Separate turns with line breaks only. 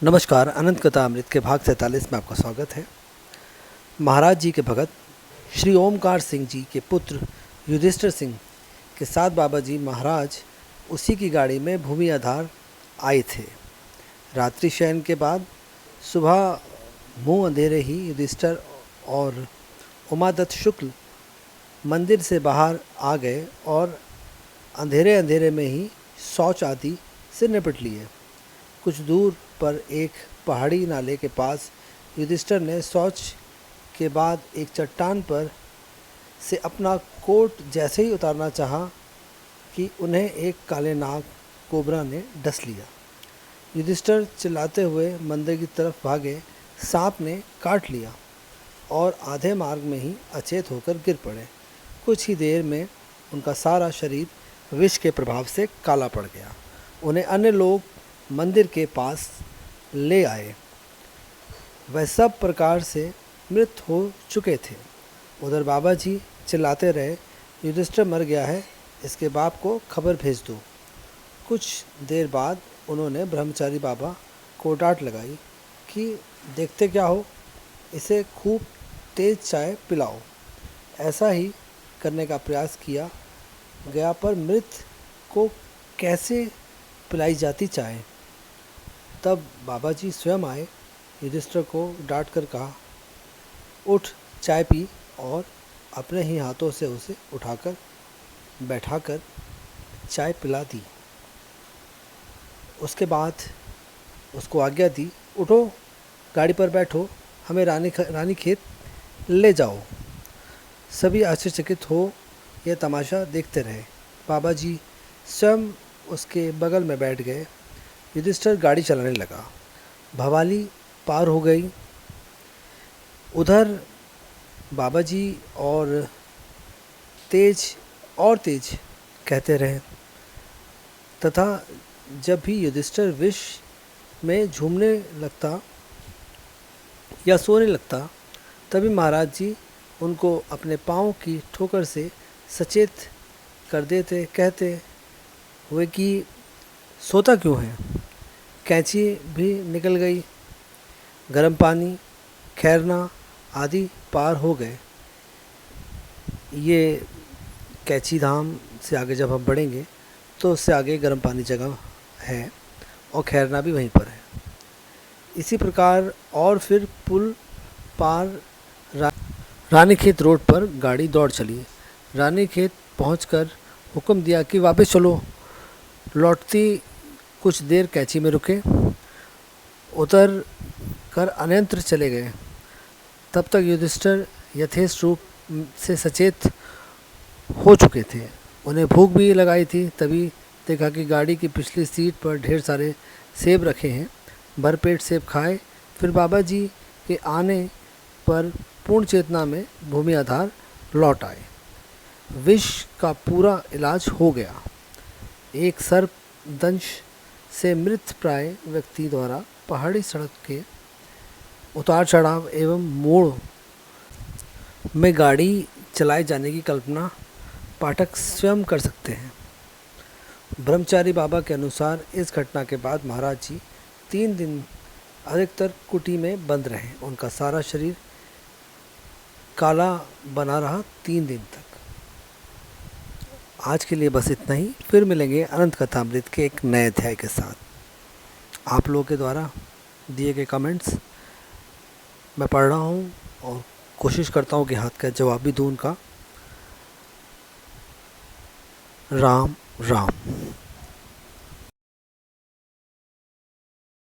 नमस्कार। अनंत कथा अमृत के भाग 47 में आपका स्वागत है। महाराज जी के भगत श्री ओमकार सिंह जी के पुत्र युधिष्ठिर सिंह के साथ बाबा जी महाराज उसी की गाड़ी में भूमि आधार आए थे। रात्रि शयन के बाद सुबह मुँह अंधेरे ही युधिष्ठिर और उमादत्त शुक्ल मंदिर से बाहर आ गए और अंधेरे अंधेरे में ही शौच आदि से निपट लिए। कुछ दूर पर एक पहाड़ी नाले के पास युधिष्ठिर ने शौच के बाद एक चट्टान पर से अपना कोट जैसे ही उतारना चाहा कि उन्हें एक काले नाग कोबरा ने डस लिया। युधिष्ठिर चिल्लाते हुए मंदिर की तरफ भागे। सांप ने काट लिया और आधे मार्ग में ही अचेत होकर गिर पड़े। कुछ ही देर में उनका सारा शरीर विष के प्रभाव से काला पड़ गया। उन्हें अन्य लोग मंदिर के पास ले आए। वह सब प्रकार से मृत हो चुके थे। उधर बाबा जी चिल्लाते रहे, युधिष्ठिर मर गया है, इसके बाप को खबर भेज दो। कुछ देर बाद उन्होंने ब्रह्मचारी बाबा को डांट लगाई कि देखते क्या हो, इसे खूब तेज चाय पिलाओ। ऐसा ही करने का प्रयास किया गया, पर मृत को कैसे पिलाई जाती चाय। तब बाबा जी स्वयं आए, युधिष्ठिर को डांट कर कहा, उठ चाय पी, और अपने ही हाथों से उसे उठाकर बैठाकर चाय पिला दी। उसके बाद उसको आज्ञा दी, उठो गाड़ी पर बैठो, हमें रानीखेत ले जाओ। सभी आश्चर्यचकित हो यह तमाशा देखते रहे। बाबा जी स्वयं उसके बगल में बैठ गए। युधिष्ठिर गाड़ी चलाने लगा। भवाली पार हो गई। उधर बाबा जी और तेज कहते रहे तथा जब भी युधिष्ठिर विष में झूमने लगता या सोने लगता, तभी महाराज जी उनको अपने पाँव की ठोकर से सचेत कर देते, कहते हुए कि सोता क्यों है। कैंची भी निकल गई। गर्म पानी, खैरना आदि पार हो गए। ये कैंची धाम से आगे जब हम बढ़ेंगे तो उससे आगे गर्म पानी जगह है और खैरना भी वहीं पर है। इसी प्रकार और फिर पुल पार रानीखेत रोड पर गाड़ी दौड़ चली। रानीखेत पहुंचकर हुक्म दिया कि वापस चलो। लौटती कुछ देर कैंची में रुके, उतर कर अन्यत्र चले गए। तब तक युधिष्ठिर यथेष्ट रूप से सचेत हो चुके थे। उन्हें भूख भी लगाई थी। तभी देखा कि गाड़ी की पिछली सीट पर ढेर सारे सेब रखे हैं। भरपेट सेब खाए। फिर बाबा जी के आने पर पूर्ण चेतना में भूमि आधार लौट आए। विष का पूरा इलाज हो गया। एक सर्प दंश से मृत प्राय व्यक्ति द्वारा पहाड़ी सड़क के उतार चढ़ाव एवं मोड़ में गाड़ी चलाए जाने की कल्पना पाठक स्वयं कर सकते हैं। ब्रह्मचारी बाबा के अनुसार इस घटना के बाद महाराज जी 3 दिन अधिकतर कुटी में बंद रहे। उनका सारा शरीर काला बना रहा 3 दिन तक। आज के लिए बस इतना ही। फिर मिलेंगे अनंत कथा अमृत के एक नए अध्याय के साथ। आप लोगों के द्वारा दिए गए कमेंट्स मैं पढ़ रहा हूँ और कोशिश करता हूँ कि हाथ का जवाब भी दूँ उनका। राम राम।